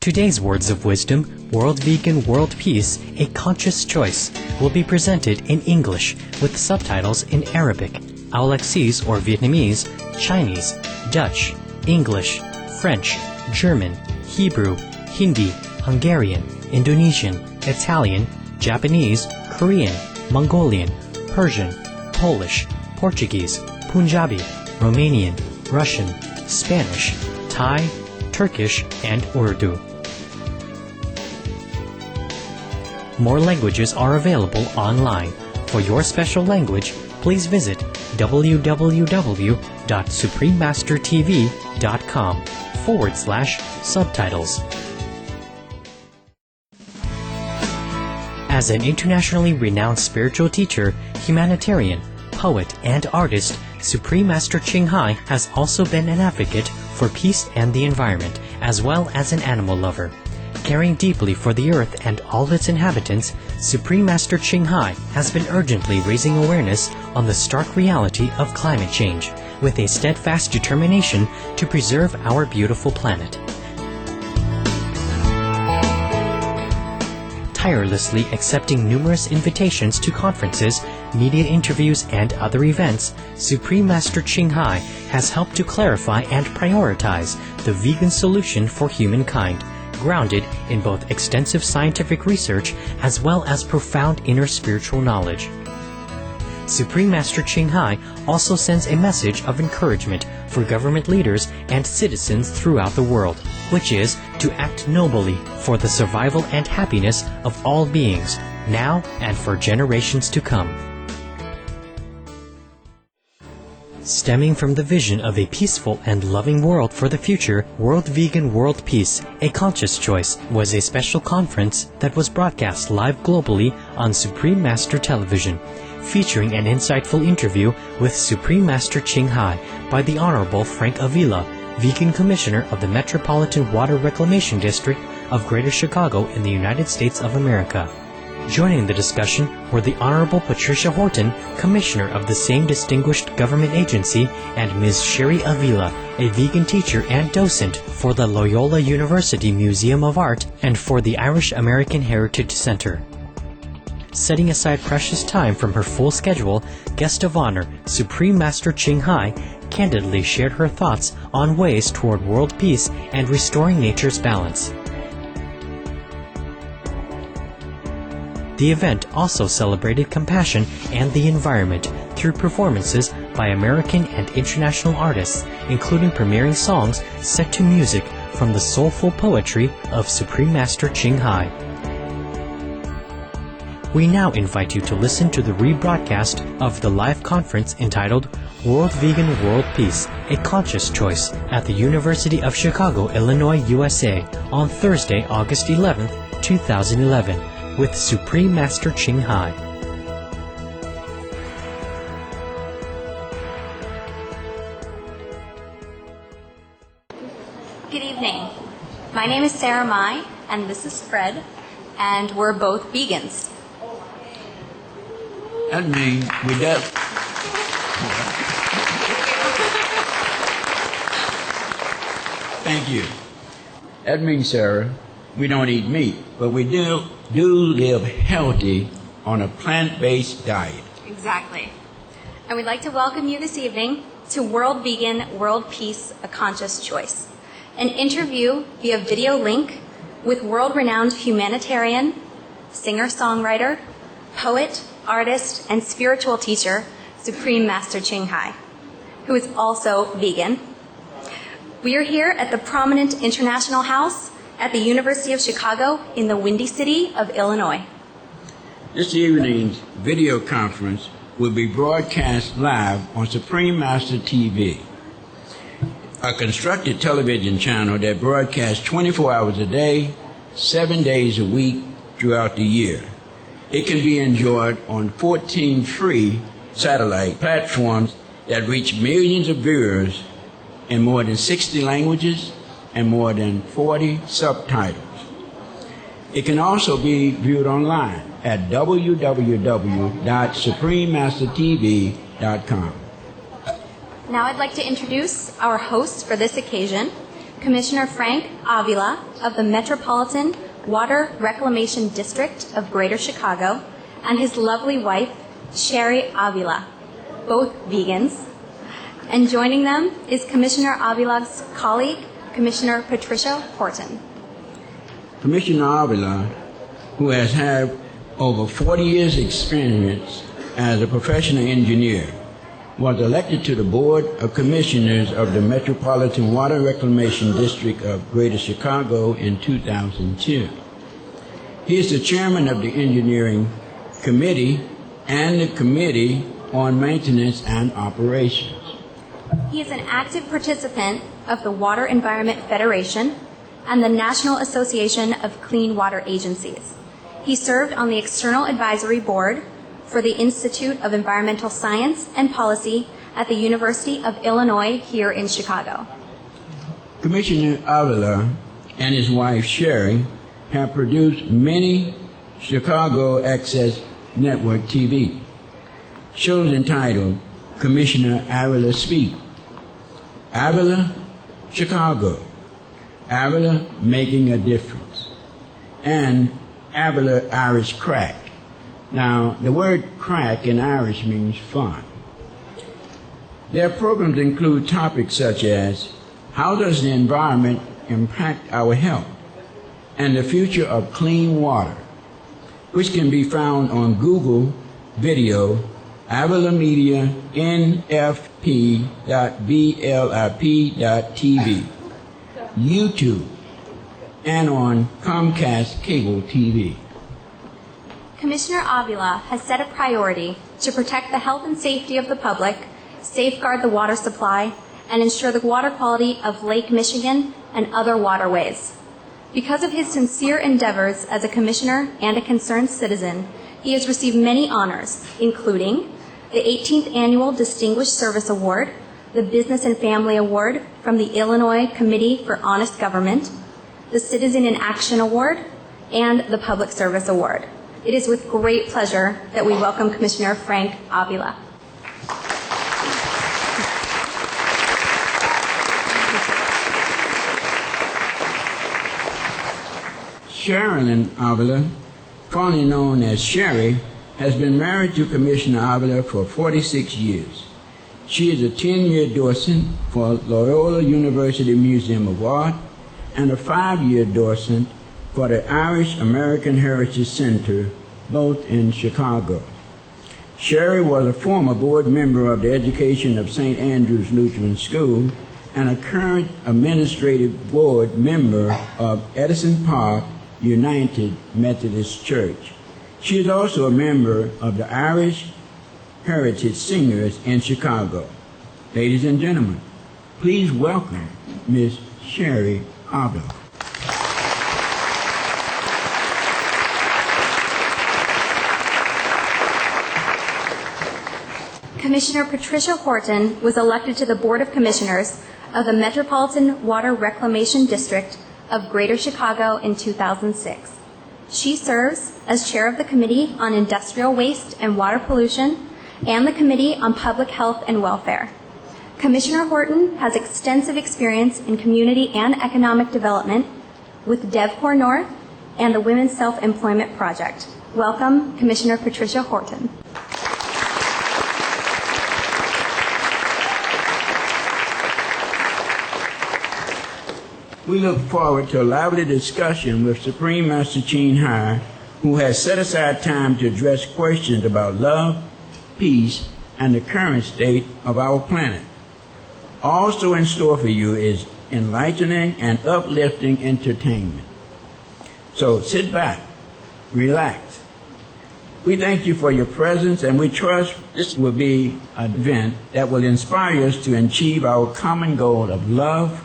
Today's Words of Wisdom, World Vegan, World Peace, A Conscious Choice, will be presented in English with subtitles in Arabic, Aulacese or Vietnamese, Chinese, Dutch, English, French, German, Hebrew, Hindi, Hungarian, Indonesian, Italian, Japanese, Korean, Mongolian, Persian, Polish, Portuguese, Punjabi, Romanian, Russian, Spanish, Thai, Turkish, and Urdu. More languages are available online. For your special language, please visit www.suprememastertv.com/subtitles. As an internationally renowned spiritual teacher, humanitarian, poet, and artist, Supreme Master Ching Hai has also been an advocate for peace and the environment, as well as an animal lover. Caring deeply for the earth and all its inhabitants, Supreme Master Ching Hai has been urgently raising awareness on the stark reality of climate change, with a steadfast determination to preserve our beautiful planet. Tirelessly accepting numerous invitations to conferences, media interviews, and other events, Supreme Master Ching Hai has helped to clarify and prioritize the vegan solution for humankind, grounded in both extensive scientific research as well as profound inner spiritual knowledge. Supreme Master Ching Hai also sends a message of encouragement for government leaders and citizens throughout the world, which is to act nobly for the survival and happiness of all beings, now and for generations to come. Stemming from the vision of a peaceful and loving world for the future, World Vegan, World Peace, A Conscious Choice was a special conference that was broadcast live globally on Supreme Master Television, featuring an insightful interview with Supreme Master Ching Hai by the Honorable Frank Avila, Vegan Commissioner of the Metropolitan Water Reclamation District of Greater Chicago in the United States of America. Joining the discussion were the Honorable Patricia Horton, Commissioner of the same distinguished government agency, and Ms. Sherry Avila, a vegan teacher and docent for the Loyola University Museum of Art and for the Irish American Heritage Center. Setting aside precious time from her full schedule, Guest of Honor, Supreme Master Ching Hai, candidly shared her thoughts on ways toward world peace and restoring nature's balance. The event also celebrated compassion and the environment through performances by American and international artists, including premiering songs set to music from the soulful poetry of Supreme Master Ching Hai. We now invite you to listen to the rebroadcast of the live conference entitled World Vegan, World Peace, A Conscious Choice at the University of Chicago, Illinois, USA on Thursday, August 11th, 2011. With Supreme Master Ching Hai. Good evening. My name is Sarah Mai, and this is Fred, and we're both vegans. That means we don't. Thank you. That means, Sarah, we don't eat meat, but we do live healthy on a plant-based diet. Exactly. And we'd like to welcome you this evening to World Vegan, World Peace, A Conscious Choice, an interview via video link with world-renowned humanitarian, singer-songwriter, poet, artist, and spiritual teacher, Supreme Master Ching Hai, who is also vegan. We are here at the prominent International House at the University of Chicago in the Windy City of Illinois. This evening's video conference will be broadcast live on Supreme Master TV, a constructed television channel that broadcasts 24 hours a day, 7 days a week throughout the year. It can be enjoyed on 14 free satellite platforms that reach millions of viewers in more than 60 languages and more than 40 subtitles. It can also be viewed online at www.suprememastertv.com. Now I'd like to introduce our hosts for this occasion, Commissioner Frank Avila of the Metropolitan Water Reclamation District of Greater Chicago, and his lovely wife, Sherry Avila, both vegans. And joining them is Commissioner Avila's colleague, Commissioner Patricia Horton. Commissioner Avila, who has had over 40 years' experience as a professional engineer, was elected to the Board of Commissioners of the Metropolitan Water Reclamation District of Greater Chicago in 2002. He is the chairman of the Engineering Committee and the Committee on Maintenance and Operations. He is an active participant of the Water Environment Federation and the National Association of Clean Water Agencies. He served on the External Advisory Board for the Institute of Environmental Science and Policy at the University of Illinois here in Chicago. Commissioner Avila and his wife Sherry have produced many Chicago Access Network TV shows entitled Commissioner Avila Speak, Avila Chicago, Avila Making a Difference, and Avila Irish Crack. Now, the word crack in Irish means fun. Their programs include topics such as how does the environment impact our health and the future of clean water, which can be found on Google Video, Avila Media, nfp.blip.tv, YouTube, and on Comcast Cable TV. Commissioner Avila has set a priority to protect the health and safety of the public, safeguard the water supply, and ensure the water quality of Lake Michigan and other waterways. Because of his sincere endeavors as a commissioner and a concerned citizen, he has received many honors, including the 18th Annual Distinguished Service Award, the Business and Family Award from the Illinois Committee for Honest Government, the Citizen in Action Award, and the Public Service Award. It is with great pleasure that we welcome Commissioner Frank Avila. Sherilyn Avila, formerly known as Sherry, has been married to Commissioner Avila for 46 years. She is a 10-year docent for Loyola University Museum of Art and a 5-year docent for the Irish American Heritage Center, both in Chicago. Sherry was a former board member of the education of St. Andrew's Lutheran School and a current administrative board member of Edison Park United Methodist Church. She is also a member of the Irish Heritage Singers in Chicago. Ladies and gentlemen, please welcome Ms. Sherry Avila. Commissioner Patricia Horton was elected to the Board of Commissioners of the Metropolitan Water Reclamation District of Greater Chicago in 2006. She serves as chair of the Committee on Industrial Waste and Water Pollution and the Committee on Public Health and Welfare. Commissioner Horton has extensive experience in community and economic development with DevCorps North and the Women's Self-Employment Project. Welcome, Commissioner Patricia Horton. We look forward to a lively discussion with Supreme Master Cheen High, who has set aside time to address questions about love, peace, and the current state of our planet. Also in store for you is enlightening and uplifting entertainment. So sit back, relax. We thank you for your presence, and we trust this will be an event that will inspire us to achieve our common goal of love,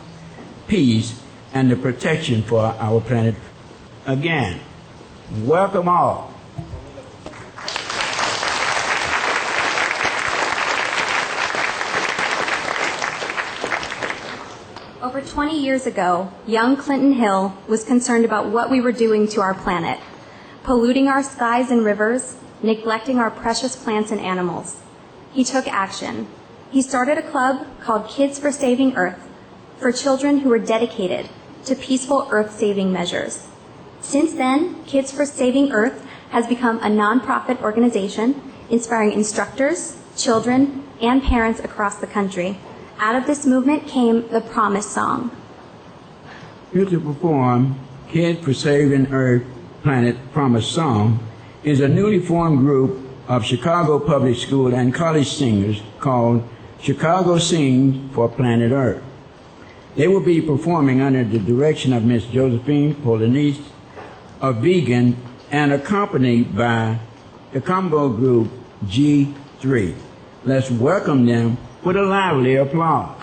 peace, and the protection for our planet. Again, welcome all. Over 20 years ago, young Clinton Hill was concerned about what we were doing to our planet, polluting our skies and rivers, neglecting our precious plants and animals. He took action. He started a club called Kids for Saving Earth, for children who were dedicated to peaceful earth-saving measures. Since then, Kids for Saving Earth has become a nonprofit organization inspiring instructors, children, and parents across the country. Out of this movement came the Promise Song. Here to perform Kids for Saving Earth Planet Promise Song is a newly formed group of Chicago public school and college singers called Chicago Sings for Planet Earth. They will be performing under the direction of Miss Josephine Polanese, a vegan, and accompanied by the combo group G3. Let's welcome them with a lively applause.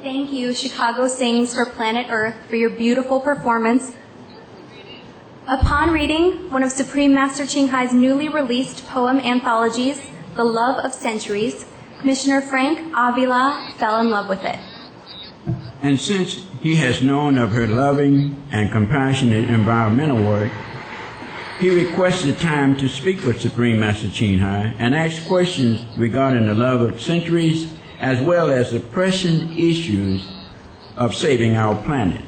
Thank you, Chicago Sings for Planet Earth, for your beautiful performance. Upon reading one of Supreme Master Ching Hai's newly released poem anthologies, The Love of Centuries, Commissioner Frank Avila fell in love with it. And since he has known of her loving and compassionate environmental work, he requested time to speak with Supreme Master Ching Hai and ask questions regarding the love of centuries as well as the pressing issues of saving our planet.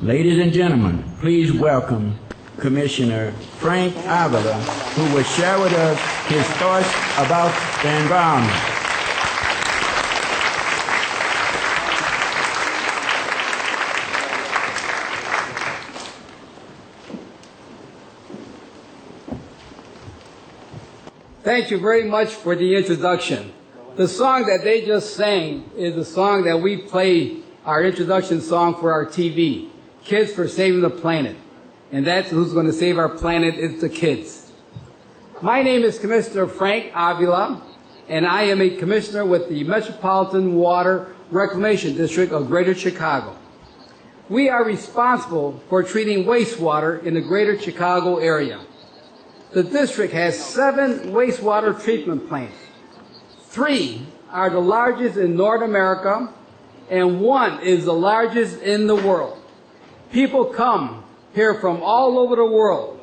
Ladies and gentlemen, please welcome Commissioner Frank Avila, who will share with us his thoughts about the environment. Thank you very much for the introduction. The song that they just sang is the song that we play, our introduction song for our TV, Kids for Saving the Planet. And that's who's going to save our planet, it's the kids. My name is Commissioner Frank Avila, and I am a commissioner with the Metropolitan Water Reclamation District of Greater Chicago. We are responsible for treating wastewater in the greater Chicago area. The district has 7 wastewater treatment plants. 3 are the largest in North America, and 1 is the largest in the world. People come here from all over the world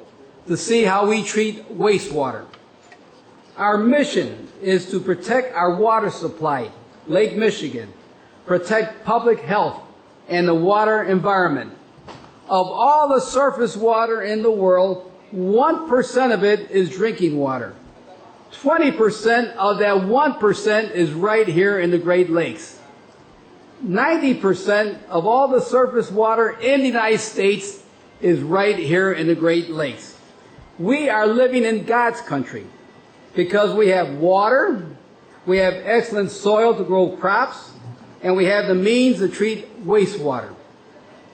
to see how we treat wastewater. Our mission is to protect our water supply, Lake Michigan, protect public health and the water environment. Of all the surface water in the world, 1% of it is drinking water. 20% of that 1% is right here in the Great Lakes. 90% of all the surface water in the United States is right here in the Great Lakes. We are living in God's country because we have water, we have excellent soil to grow crops, and we have the means to treat wastewater.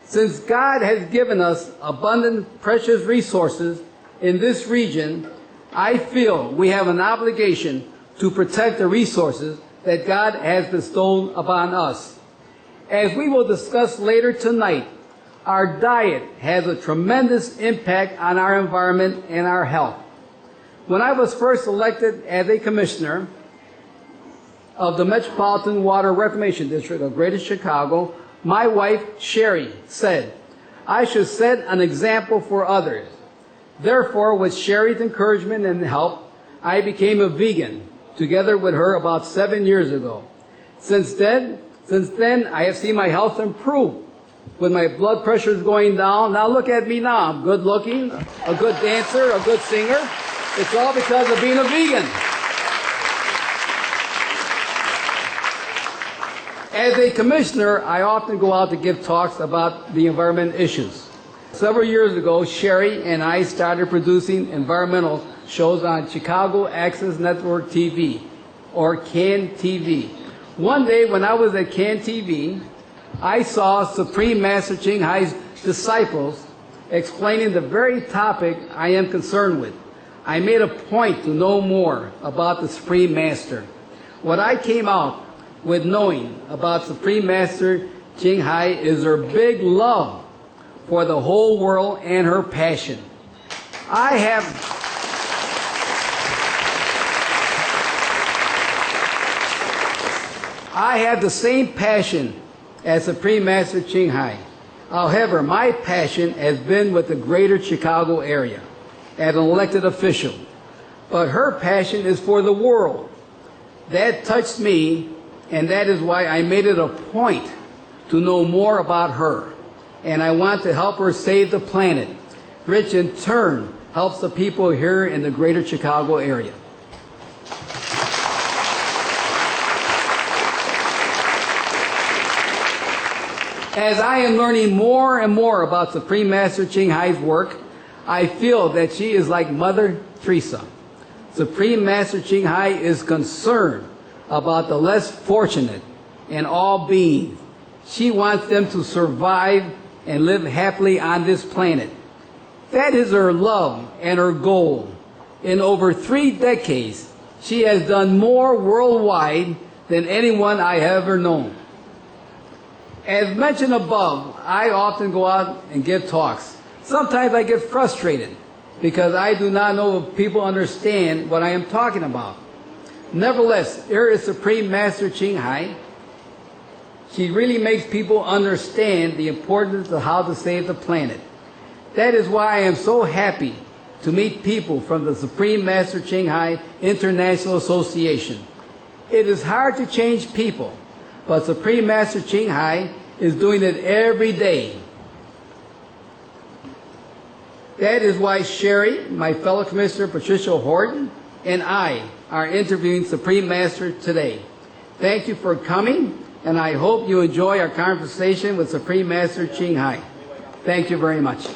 Since God has given us abundant, precious resources in this region, I feel we have an obligation to protect the resources that God has bestowed upon us. As we will discuss later tonight, our diet has a tremendous impact on our environment and our health. When I was first elected as a commissioner of the Metropolitan Water Reclamation District of Greater Chicago, my wife, Sherry, said, I should set an example for others. Therefore, with Sherry's encouragement and help, I became a vegan, together with her about 7 years ago. Since then, I have seen my health improve, with my blood pressures going down. Now look at me now. I'm good looking, a good dancer, a good singer. It's all because of being a vegan. As a commissioner, I often go out to give talks about the environment issues. Several years ago, Sherry and I started producing environmental shows on Chicago Access Network TV, or CAN TV. One day when I was at CAN TV, I saw Supreme Master Ching Hai's disciples explaining the very topic I am concerned with. I made a point to know more about the Supreme Master. What I came out with knowing about Supreme Master Ching Hai is her big love for the whole world and her passion. I have the same passion as Supreme Master Ching Hai. However, my passion has been with the greater Chicago area as an elected official. But her passion is for the world. That touched me, and that is why I made it a point to know more about her. And I want to help her save the planet, which in turn helps the people here in the greater Chicago area. As I am learning more and more about Supreme Master Ching Hai's work, I feel that she is like Mother Teresa. Supreme Master Ching Hai is concerned about the less fortunate and all beings. She wants them to survive and live happily on this planet. That is her love and her goal. In over 3 decades, she has done more worldwide than anyone I have ever known. As mentioned above, I often go out and give talks. Sometimes I get frustrated because I do not know if people understand what I am talking about. Nevertheless, here is Supreme Master Ching Hai. She really makes people understand the importance of how to save the planet. That is why I am so happy to meet people from the Supreme Master Ching Hai International Association. It is hard to change people, but Supreme Master Ching Hai is doing it every day. That is why Sherry, my fellow Commissioner Patricia Horton, and I are interviewing Supreme Master today. Thank you for coming, and I hope you enjoy our conversation with Supreme Master Ching Hai. Thank you very much.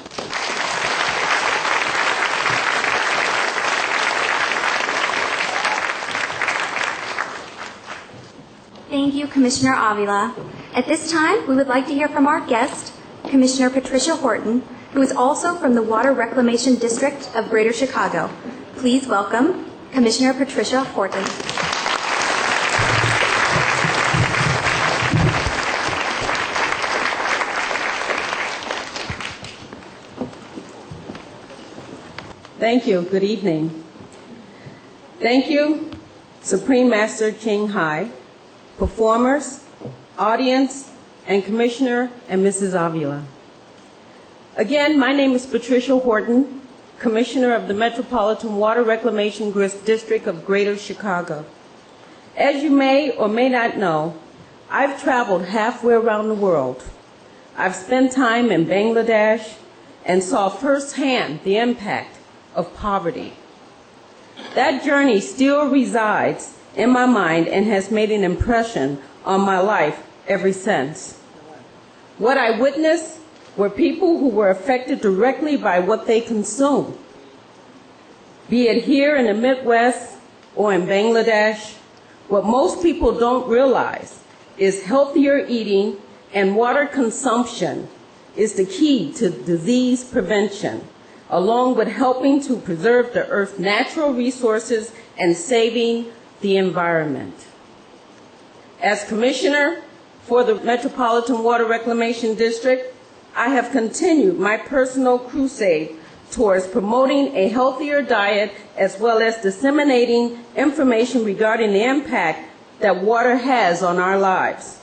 Thank you, Commissioner Avila. At this time, we would like to hear from our guest, Commissioner Patricia Horton, who is also from the Water Reclamation District of Greater Chicago. Please welcome Commissioner Patricia Horton. Thank you. Good evening. Thank you, Supreme Master King Hai, performers, audience, and Commissioner and Mrs. Avila. Again, my name is Patricia Horton, Commissioner of the Metropolitan Water Reclamation District of Greater Chicago. As you may or may not know, I've traveled halfway around the world. I've spent time in Bangladesh and saw firsthand the impact of poverty. That journey still resides in my mind and has made an impression on my life ever since. What I witnessed were people who were affected directly by what they consume, be it here in the Midwest or in Bangladesh. What most people don't realize is healthier eating and water consumption is the key to disease prevention, along with helping to preserve the Earth's natural resources and saving the environment. As Commissioner for the Metropolitan Water Reclamation District, I have continued my personal crusade towards promoting a healthier diet as well as disseminating information regarding the impact that water has on our lives.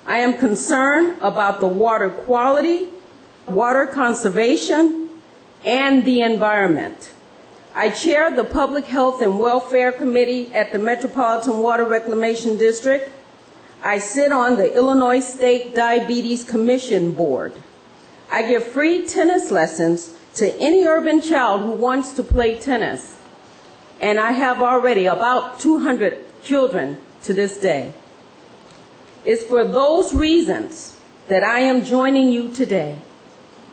I am concerned about the water quality, water conservation, and the environment. I chair the Public Health and Welfare Committee at the Metropolitan Water Reclamation District. I sit on the Illinois State Diabetes Commission Board. I give free tennis lessons to any urban child who wants to play tennis. And I have already about 200 children to this day. It's for those reasons that I am joining you today.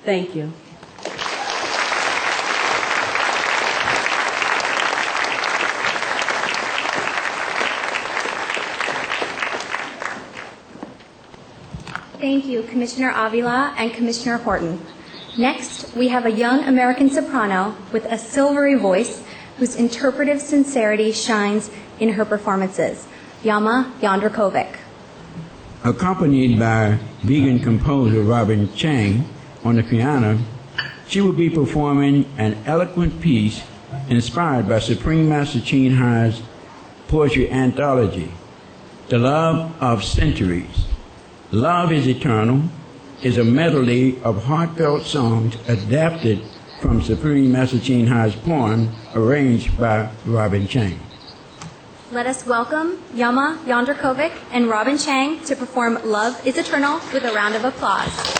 Thank you. Thank you, Commissioner Avila and Commissioner Horton. Next, we have a young American soprano with a silvery voice whose interpretive sincerity shines in her performances, Yama Yondrakovic. Accompanied by vegan composer Robin Chang on the piano, she will be performing an eloquent piece inspired by Supreme Master Ching Hai's poetry anthology, The Love of Centuries. Love is Eternal is a medley of heartfelt songs adapted from Supreme Master Ching Hai's poem arranged by Robin Chang. Let us welcome Yama Yondrakovic and Robin Chang to perform Love is Eternal with a round of applause.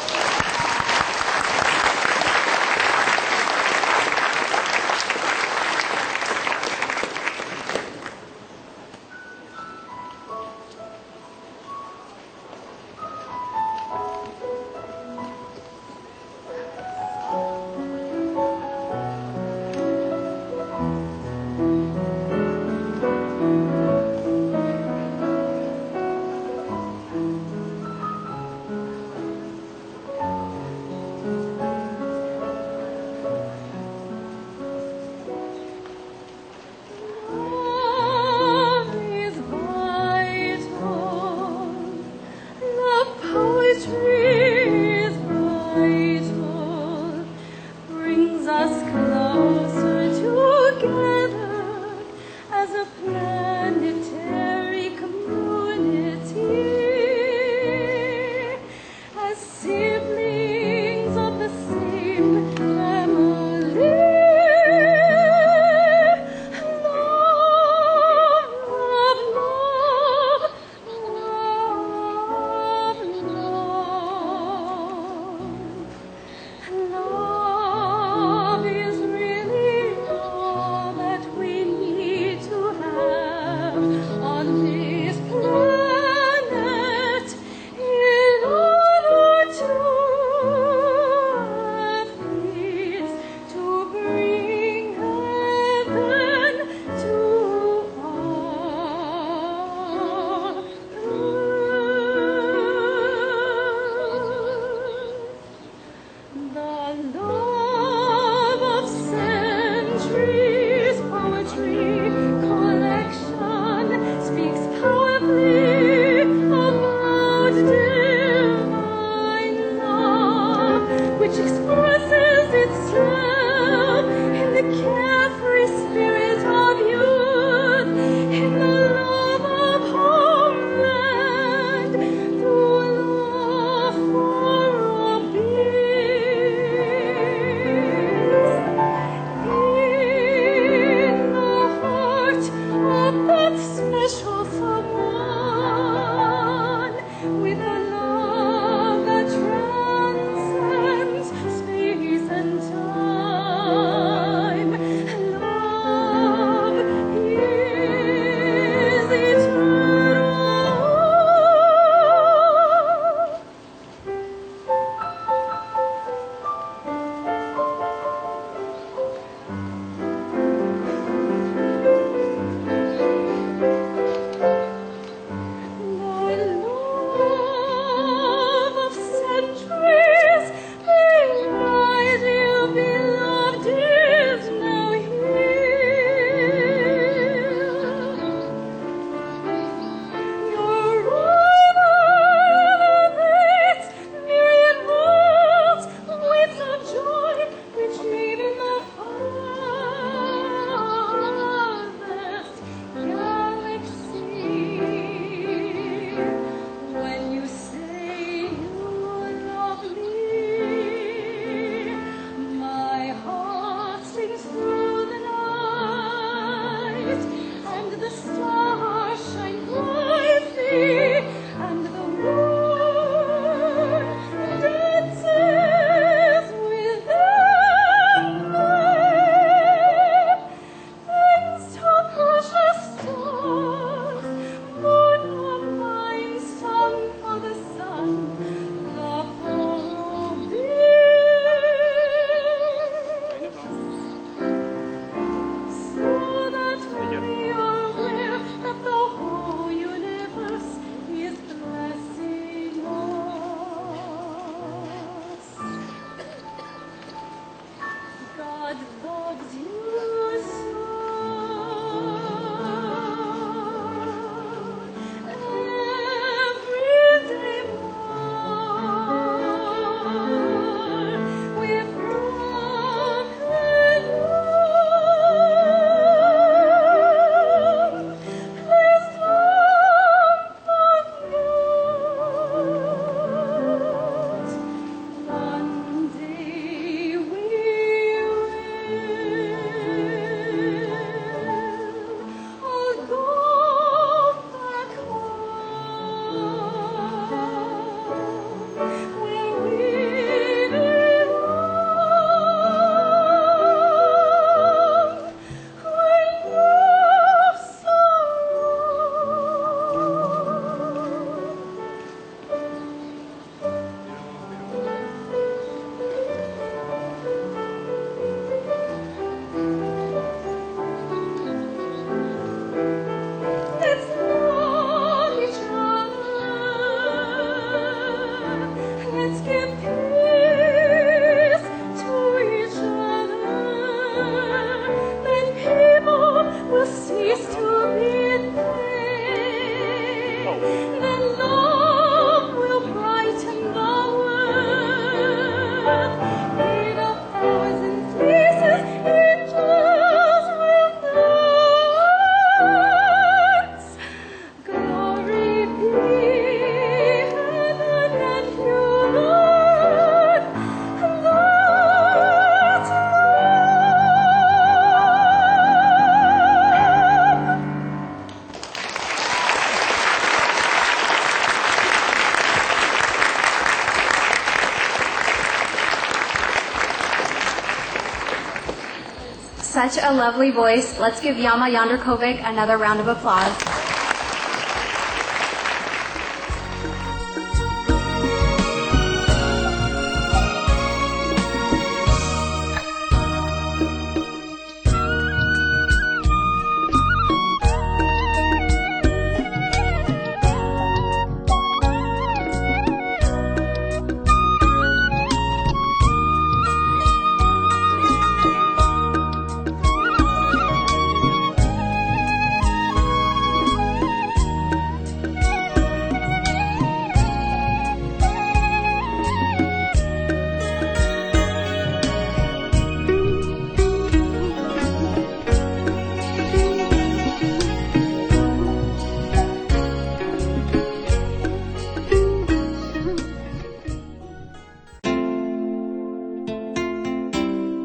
Such a lovely voice. Let's give Yama Yonderkovic another round of applause.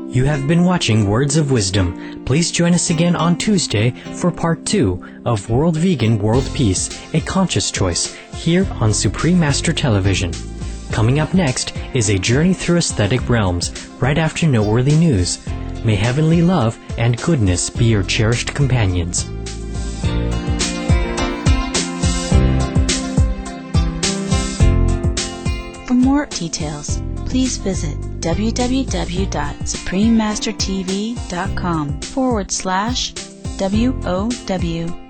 You have been watching Words of Wisdom. Please join us again on Tuesday for Part 2 of World Vegan, World Peace, A Conscious Choice, here on Supreme Master Television. Coming up next is a journey through aesthetic realms, right after noteworthy news. May heavenly love and goodness be your cherished companions. For more details, please visit www.suprememastertv.com/WOW